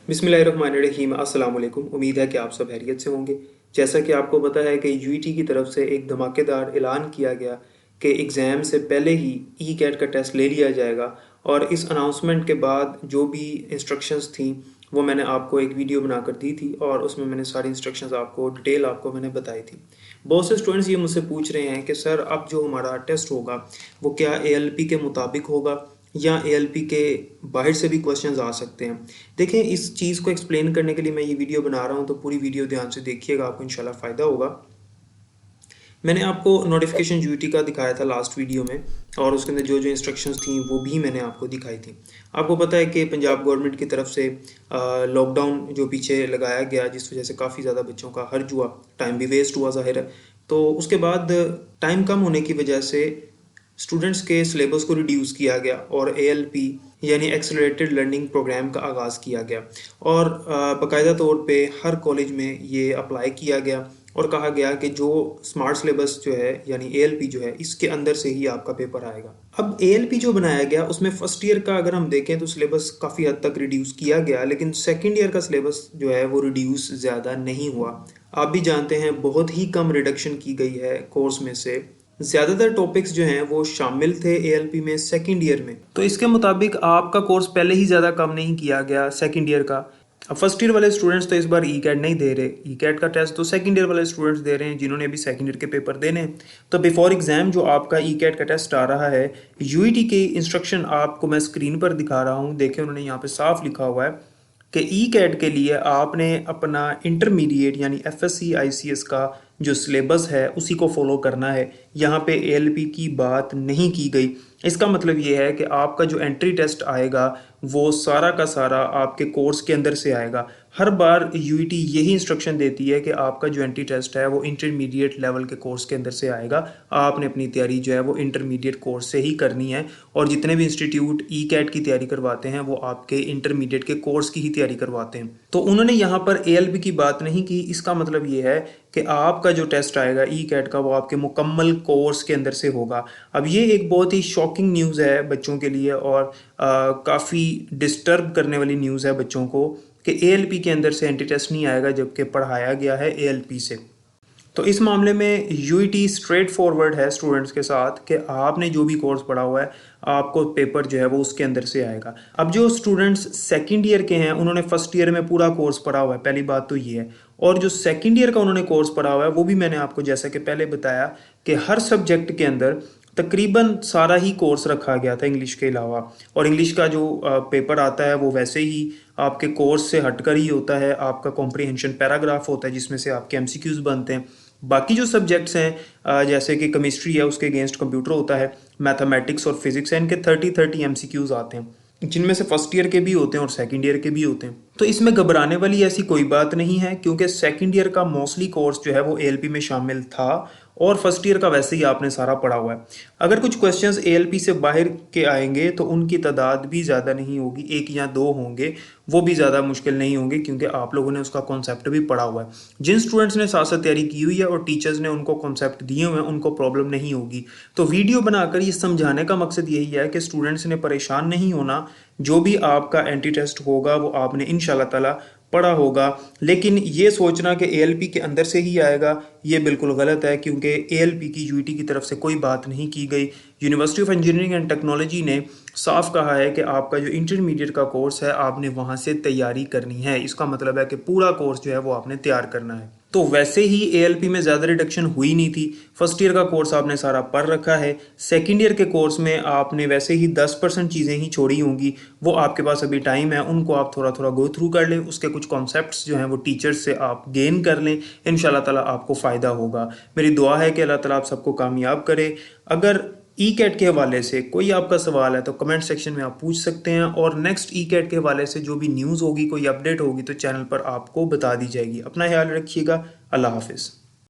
बिस्मिल्लाहिर्रहमानिर्रहीम। अस्सलाम वालेकुम। उम्मीद है कि आप सब खैरियत से होंगे। जैसा कि आपको पता है कि यूईटी की तरफ से एक धमाकेदार ऐलान किया गया कि एग्ज़ाम से पहले ही ई कैट का टेस्ट ले लिया जाएगा, और इस अनाउंसमेंट के बाद जो भी इंस्ट्रक्शंस थी वो मैंने आपको एक वीडियो बनाकर दी थी, और उसमें मैंने सारी इंस्ट्रक्शंस आपको डिटेल आपको मैंने बताई थी। बहुत से स्टूडेंट्स ये मुझसे पूछ रहे हैं कि सर अब जो हमारा टेस्ट होगा वो क्या एएलपी के मुताबिक होगा या एएलपी के बाहर से भी क्वेश्चंस आ सकते हैं। देखें, इस चीज़ को एक्सप्लेन करने के लिए मैं ये वीडियो बना रहा हूँ, तो पूरी वीडियो ध्यान से देखिएगा, आपको इंशाल्लाह फ़ायदा होगा। मैंने आपको नोटिफिकेशन ड्यूटी का दिखाया था लास्ट वीडियो में, और उसके अंदर जो जो इंस्ट्रक्शंस थी वो भी मैंने आपको दिखाई थी। आपको पता है कि पंजाब गवर्नमेंट की तरफ से लॉकडाउन जो पीछे लगाया गया, जिस वजह से काफ़ी ज़्यादा बच्चों का हर्ज हुआ, टाइम भी वेस्ट हुआ ज़ाहिर है। तो उसके बाद टाइम कम होने की वजह से स्टूडेंट्स के सिलेबस को रिड्यूस किया गया और एएलपी यानी एक्सेलरेटेड लर्निंग प्रोग्राम का आगाज़ किया गया, और बाकायदा तौर पे हर कॉलेज में ये अप्लाई किया गया और कहा गया कि जो स्मार्ट सिलेबस जो है यानी एएलपी जो है, इसके अंदर से ही आपका पेपर आएगा। अब एएलपी जो बनाया गया उसमें फर्स्ट ईयर का अगर हम देखें तो सिलेबस काफ़ी हद तक रिड्यूस किया गया, लेकिन सेकेंड ईयर का सिलेबस जो है वो रिड्यूस ज़्यादा नहीं हुआ। आप भी जानते हैं बहुत ही कम रिडक्शन की गई है कोर्स में से। ज़्यादातर टॉपिक्स जो हैं वो शामिल थे एएलपी में सेकंड ईयर में, तो इसके मुताबिक आपका कोर्स पहले ही ज़्यादा कम नहीं किया गया सेकंड ईयर का। अब फर्स्ट ईयर वाले स्टूडेंट्स तो इस बार ई कैट नहीं दे रहे, ई कैट का टेस्ट तो सेकंड ईयर वाले स्टूडेंट्स दे रहे हैं जिन्होंने अभी सेकंड ईयर के पेपर देने हैं। तो बिफोर एग्जाम जो आपका ई कैट का टेस्ट आ रहा है, यूईटी की इंस्ट्रक्शन आपको मैं स्क्रीन पर दिखा रहा हूँ। देखें, उन्होंने यहाँ पे साफ लिखा हुआ है कि ई कैट के लिए आपने अपना इंटरमीडिएट यानी एफएससी आईसीएस का जो सिलेबस है उसी को फॉलो करना है। यहाँ पे एएलपी की बात नहीं की गई। इसका मतलब ये है कि आपका जो एंट्री टेस्ट आएगा वो सारा का सारा आपके कोर्स के अंदर से आएगा। हर बार यूईटी यही इंस्ट्रक्शन देती है कि आपका जो एंट्री टेस्ट है वो इंटरमीडिएट लेवल के कोर्स के अंदर से आएगा। आपने अपनी तैयारी जो है वो इंटरमीडिएट कोर्स से ही करनी है, और जितने भी इंस्टीट्यूट ई कैट की तैयारी करवाते हैं वो आपके इंटरमीडिएट के कोर्स की ही तैयारी करवाते हैं। तो उन्होंने यहाँ पर एएलपी की बात नहीं की। इसका मतलब ये है कि आपका जो टेस्ट आएगा ई कैट का वो आपके मुकम्मल कोर्स के अंदर से होगा। अब ये एक बहुत ही शॉकिंग न्यूज़ है बच्चों के लिए, और काफ़ी डिस्टर्ब करने वाली न्यूज़ है बच्चों को कि एएलपी के अंदर से एंटी टेस्ट नहीं आएगा जबकि पढ़ाया गया है एएलपी से। तो इस मामले में यूईटी स्ट्रेट फॉरवर्ड है स्टूडेंट्स के साथ कि आपने जो भी कोर्स पढ़ा हुआ है आपको पेपर जो है वो उसके अंदर से आएगा। अब जो स्टूडेंट्स सेकंड ईयर के हैं उन्होंने फर्स्ट ईयर में पूरा कोर्स पढ़ा हुआ है, पहली बात तो ये है। और जो सेकंड ईयर का उन्होंने कोर्स पढ़ा हुआ है वो भी मैंने आपको जैसा कि पहले बताया कि हर सब्जेक्ट के अंदर तकरीबन सारा ही कोर्स रखा गया था इंग्लिश के अलावा, और इंग्लिश का जो पेपर आता है वो वैसे ही आपके कोर्स से हटकर ही होता है। आपका कॉम्प्रिहेंशन पैराग्राफ होता है जिसमें से आपके एमसीक्यूज बनते हैं। बाकी जो सब्जेक्ट्स हैं जैसे कि केमिस्ट्री है उसके अगेंस्ट कंप्यूटर होता है, मैथमेटिक्स और फिजिक्स है, इनके 30 एमसीक्यूज आते हैं, जिनमें से फर्स्ट ईयर के भी होते हैं और सेकंड ईयर के भी होते हैं। तो इसमें घबराने वाली ऐसी कोई बात नहीं है, क्योंकि सेकंड ईयर का मोस्टली कोर्स जो है वो एएलपी में शामिल था, और फर्स्ट ईयर का वैसे ही आपने सारा पढ़ा हुआ है। अगर कुछ क्वेश्चंस एएलपी से बाहर के आएंगे तो उनकी तादाद भी ज़्यादा नहीं होगी, एक या दो होंगे, वो भी ज़्यादा मुश्किल नहीं होंगे क्योंकि आप लोगों ने उसका कॉन्सेप्ट भी पढ़ा हुआ है। जिन स्टूडेंट्स ने साथ साथ तैयारी की हुई है और टीचर्स ने उनको कॉन्सेप्ट दिए हुए हैं उनको प्रॉब्लम नहीं होगी। तो वीडियो बनाकर ये समझाने का मकसद यही है कि स्टूडेंट्स ने परेशान नहीं होना। जो भी आपका एंटी टेस्ट होगा वो आपने इंशाल्लाह ताला पढ़ा होगा, लेकिन ये सोचना कि एएलपी के अंदर से ही आएगा ये बिल्कुल गलत है, क्योंकि एएलपी की यूईटी की तरफ से कोई बात नहीं की गई। University of engineering and technology ने साफ कहा है कि आपका जो इंटरमीडिएट का कोर्स है आपने वहाँ से तैयारी करनी है। इसका मतलब है कि पूरा कोर्स जो है वो आपने तैयार करना है। तो वैसे ही एएलपी में ज़्यादा रिडक्शन हुई नहीं थी। फर्स्ट ईयर का कोर्स आपने सारा पढ़ रखा है। सेकंड ईयर के कोर्स में आपने वैसे ही 10% चीज़ें ही छोड़ी होंगी, वो आपके पास अभी टाइम है, उनको आप थोड़ा थोड़ा गो थ्रू कर लें। उसके कुछ कॉन्सेप्ट्स जो हैं वो टीचर्स से आप गेन कर लें, इंशाल्लाह ताला आपको फ़ायदा होगा। मेरी दुआ है कि अल्लाह ताला आप सबको कामयाब करे। अगर ई कैट के हवाले से कोई आपका सवाल है तो कमेंट सेक्शन में आप पूछ सकते हैं, और नेक्स्ट ई कैट के हवाले से जो भी न्यूज़ होगी, कोई अपडेट होगी तो चैनल पर आपको बता दी जाएगी। अपना ख्याल रखिएगा। अल्लाह हाफिज़।